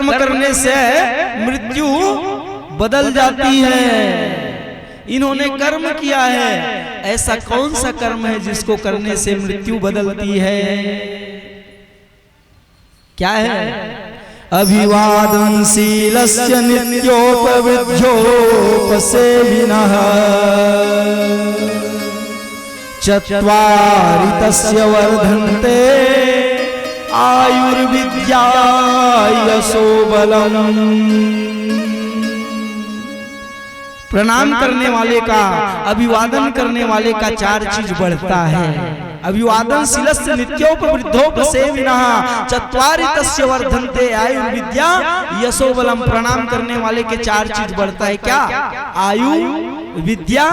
कर्म करने से मृत्यु बदल जाती है। इन्होंने कर्म किया है, ऐसा कौन सा कर्म है जिसको करने से मृत्यु बदलती है? क्या है? अभिवादनशीलस्य नित्योपविज्योपसेविनः चत्वारि तस्य वर्धन्ते आयुर्विद्या यशो बलम्। प्रणाम करने वाले का, अभिवादन करने वाले का चार चीज बढ़ता है। अभिवादनशीलस्य नित्योपवृद्धोपसेविनः चत्वारि तस्य वर्धन्ते आयुर्विद्या यशो बलम्। प्रणाम करने वाले के चार चीज बढ़ता है। क्या? आयु, विद्या,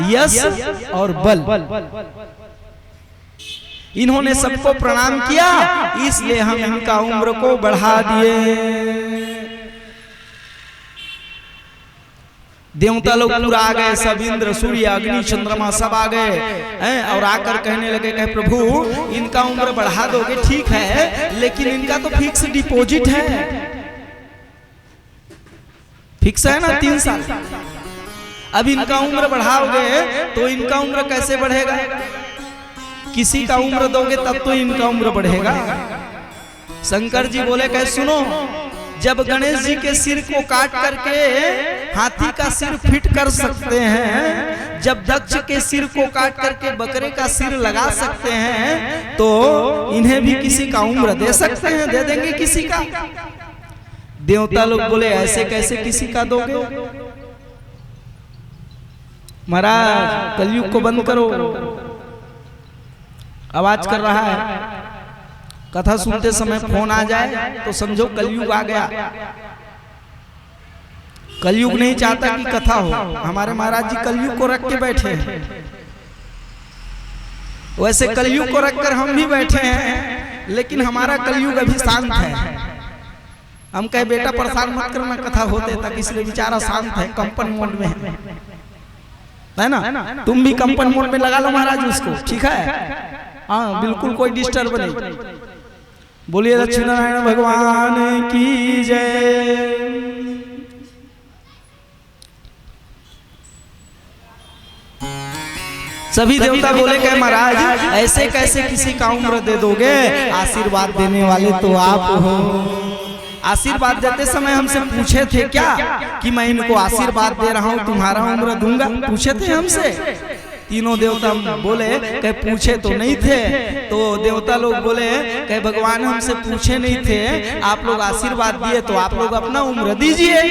यश और बल। इन्होंने सबको प्रणाम किया, इसलिए हम इनका उम्र को बढ़ा दिए। देवता लोग पूरा आ गए, सब इंद्र, सूर्य, अग्नि, चंद्रमा सब आ गए और आकर कहने लगे कि प्रभु इनका उम्र बढ़ा दोगे ठीक है, लेकिन इनका तो फिक्स डिपॉजिट है। फिक्स है ना 3 साल। अब इनका उम्र बढ़ाओगे तो इनका उम्र कैसे बढ़ेगा? किसी का उम्र दोगे तब तो इनका उम्र बढ़ेगा। शंकर जी बोले कि सुनो, जब गणेश जी के सिर को काट करके हाथी का सिर फिट कर सकते हैं, जब दक्ष के सिर को काट करके बकरे का सिर लगा सकते हैं, तो इन्हें भी किसी का उम्र दे सकते हैं, दे देंगे किसी का। देवता लोग बोले ऐसे कैसे किसी का दोगे? महाराज कलयुग को बंद करो। आवाज कर रहा है, कथा सुनते समय फोन आ जाए तो समझो कलयुग आ गया। कलयुग नहीं चाहता कि कथा हो। हमारे महाराज जी कलयुग को रख के बैठे हैं, वैसे कलयुग को रखकर हम भी बैठे हैं, लेकिन हमारा कलयुग अभी शांत है। हम कहे बेटा परेशान मत करना, कथा होते तक, इसलिए बेचारा शांत है, कंपन मोड में है ना। तुम भी कंपन मोड में लगा लो महाराज उसको, ठीक है? हाँ बिल्कुल, कोई डिस्टर्ब नहीं। बोलिए लक्ष्मी नारायण भगवान की जय। सभी देवता बोले कि महाराज ऐसे कैसे किसी का उम्र दे दोगे? आशीर्वाद देने वाले तो आप हो। आशीर्वाद देते समय हमसे पूछे थे क्या कि मैं इनको आशीर्वाद दे रहा हूं, तुम्हारा उम्र दूंगा? पूछे थे हमसे? तीनों देवता बोले कि पूछे तो नहीं थे। तो देवता लोग बोले कि भगवान हमसे पूछे नहीं थे, आप लोग आशीर्वाद दिए तो आप लोग अपना उम्र दीजिए,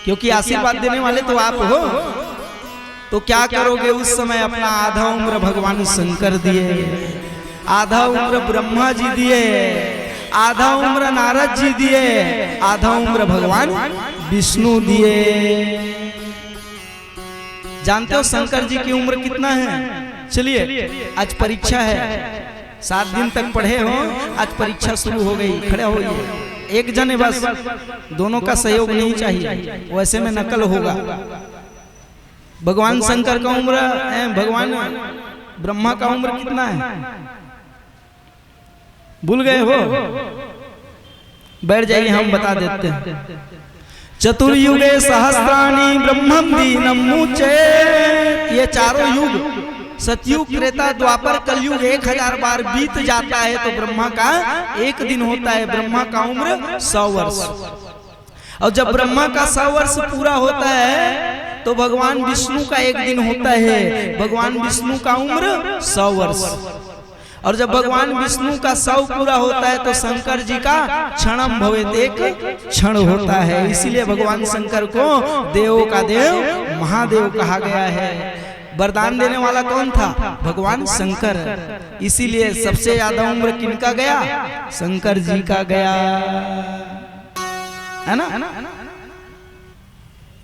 क्योंकि आशीर्वाद देने वाले तो आप हो। तो क्या करोगे उस समय? अपना आधा उम्र भगवान शंकर दिए, आधा उम्र ब्रह्मा जी दिए, आधा उम्र नारद जी दिए, आधा उम्र भगवान विष्णु दिए। जानते हो शंकर जी की उम्र कितना है? चलिए आज परीक्षा है, 7 दिन तक पढ़े हो, आज परीक्षा शुरू हो गई, खड़े होइए। एक जने बस, दोनों का सहयोग नहीं चाहिए, वैसे में नकल होगा। भगवान शंकर का उम्र, भगवान ब्रह्मा का उम्र कितना है? भूल गए हो? बैठ जाइए, हम बता देते हैं। चतुर्युगे सहस्राणि ब्रह्मं दीनं मुचेत। ये चारों युग, सतयुग, त्रेता, द्वापर, कलयुग 1000 बार बीत जाता है तो ब्रह्मा का 1 दिन होता है। ब्रह्मा का उम्र 100 वर्ष। और जब ब्रह्मा का 100 वर्ष पूरा होता है तो भगवान विष्णु का 1 दिन होता है। भगवान विष्णु का उम्र 100 वर्ष। और जब भगवान विष्णु का 100 पूरा होता है तो शंकर जी का क्षणम भवेत, 1 क्षण होता है। इसीलिए भगवान शंकर को देवों का देव, महादेव कहा गया है। वरदान देने वाला कौन था? भगवान शंकर। इसीलिए सबसे ज्यादा उम्र किनका गया? शंकर जी का गया, है ना।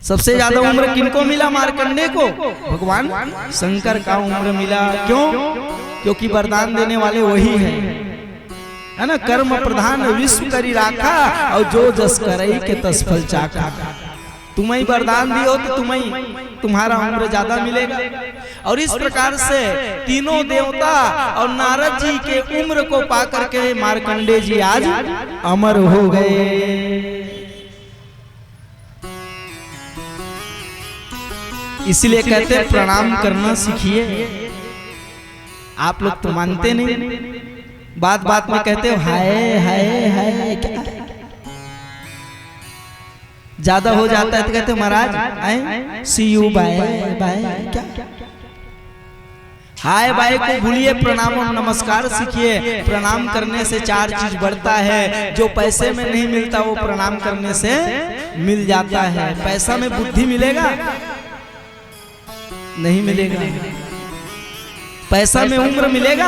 सबसे ज्यादा उम्र किनको मिला? मार्कंडेय को। भगवान शंकर का उम्र मिला। क्यों? क्योंकि वरदान देने वाले वही है ना। कर्म प्रधान विश्व करी राखा, और जो जस करई के तस फल चाखा। तुम्हें वरदान दियो तो तुम्हारा उम्र ज्यादा मिलेगा। और इस प्रकार से तीनों देवता और नारद जी के उम्र को पाकर के मार्कंडेय जी आज अमर हो गए। इसलिए कहते हैं प्रणाम करना सीखिए। आप लोग तो मानते नहीं, बात बात में कहते हो हाय हाय हाय, क्या ज्यादा हो जाता है तो कहते हो महाराज सी यू बाय बाय, क्या हाय बाय को भूलिए, प्रणाम और नमस्कार सीखिए। प्रणाम करने से 4 चीज बढ़ता है, जो पैसे में नहीं मिलता वो प्रणाम करने से मिल जाता है। पैसा में बुद्धि मिलेगा? नहीं मिलेगा। पैसा में उम्र मिलेगा?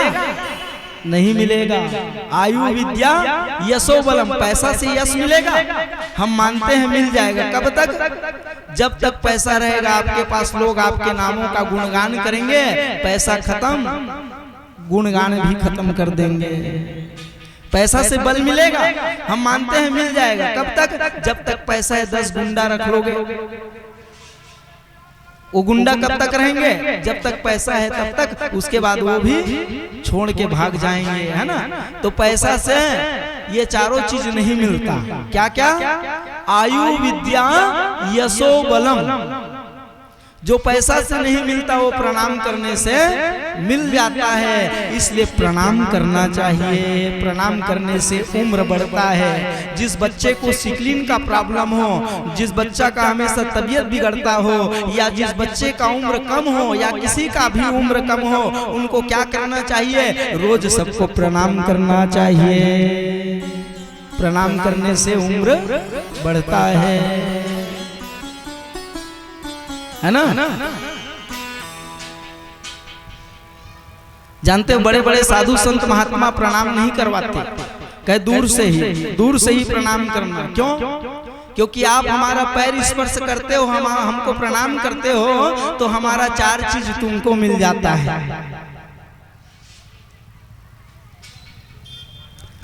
नहीं मिलेगा। आयु विद्या यशो बलम, पैसा से यश मिलेगा, हम मानते हैं मिल जाएगा। कब तक? जब तक पैसा रहेगा आपके पास, लोग आपके नामों का गुणगान करेंगे, पैसा खत्म, गुणगान भी खत्म कर देंगे। पैसा से बल मिलेगा, हम मानते हैं मिल जाएगा। कब तक? जब तक पैसा है 10 गुंडा रख लोगे, वो गुंडा कब तक रहेंगे? जब तक पैसा है तब तक, उसके बाद वो भी छोड़ के भाग जाएंगे, है ना। तो पैसा से ये चारों चीज नहीं मिलता। क्या क्या? आयु विद्या यशो बलम। जो पैसा से नहीं मिलता वो प्रणाम करने से मिल जाता है। इसलिए प्रणाम करना चाहिए। प्रणाम करने से उम्र बढ़ता है। जिस बच्चे को सिकलिन का प्रॉब्लम हो, जिस बच्चा का हमेशा तबीयत बिगड़ता हो, या जिस बच्चे का उम्र कम हो, या किसी का भी उम्र कम हो, उनको क्या करना चाहिए? रोज सबको प्रणाम करना चाहिए। प्रणाम करने से उम्र बढ़ता है ना। जानते हो बड़े बड़े साधु संत महात्मा प्रणाम नहीं करवाते, कहे दूर से ही प्रणाम करना। क्यों? क्योंकि आप हमारा पैर स्पर्श करते हो, हम हमको प्रणाम करते हो, तो हमारा 4 चीज तुमको मिल जाता है।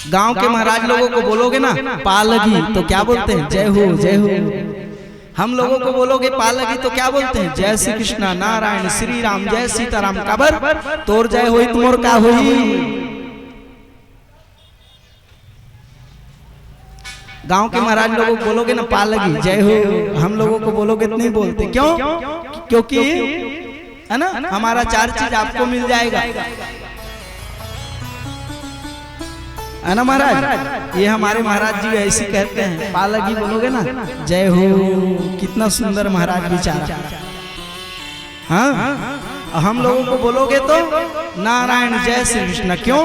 गांव के महाराज लोगों को बोलोगे ना पालगी, तो क्या बोलते हैं? जय हो जय हो। हम लोगों को बोलोगे पालगी तो क्या बोलते हैं? जय श्री कृष्णा, नारायण, श्री राम, जय सीताराम। काबर? तोर जय होई तुमोर का होई। गांव के महाराज लोगों को बोलोगे ना पालगी, जय हो, हम लोगों को बोलोगे तो नहीं बोलते। क्यों? क्योंकि है ना, हमारा 4 चीज आपको मिल जाएगा, है ना महाराज। ये हमारे महाराज जी ऐसी कहते हैं, पालगी बोलोगे ना जय हो। कितना सुंदर महाराज विचारा। हाँ, हम लोगों को बोलोगे तो नारायण, जय श्री कृष्ण। क्यों?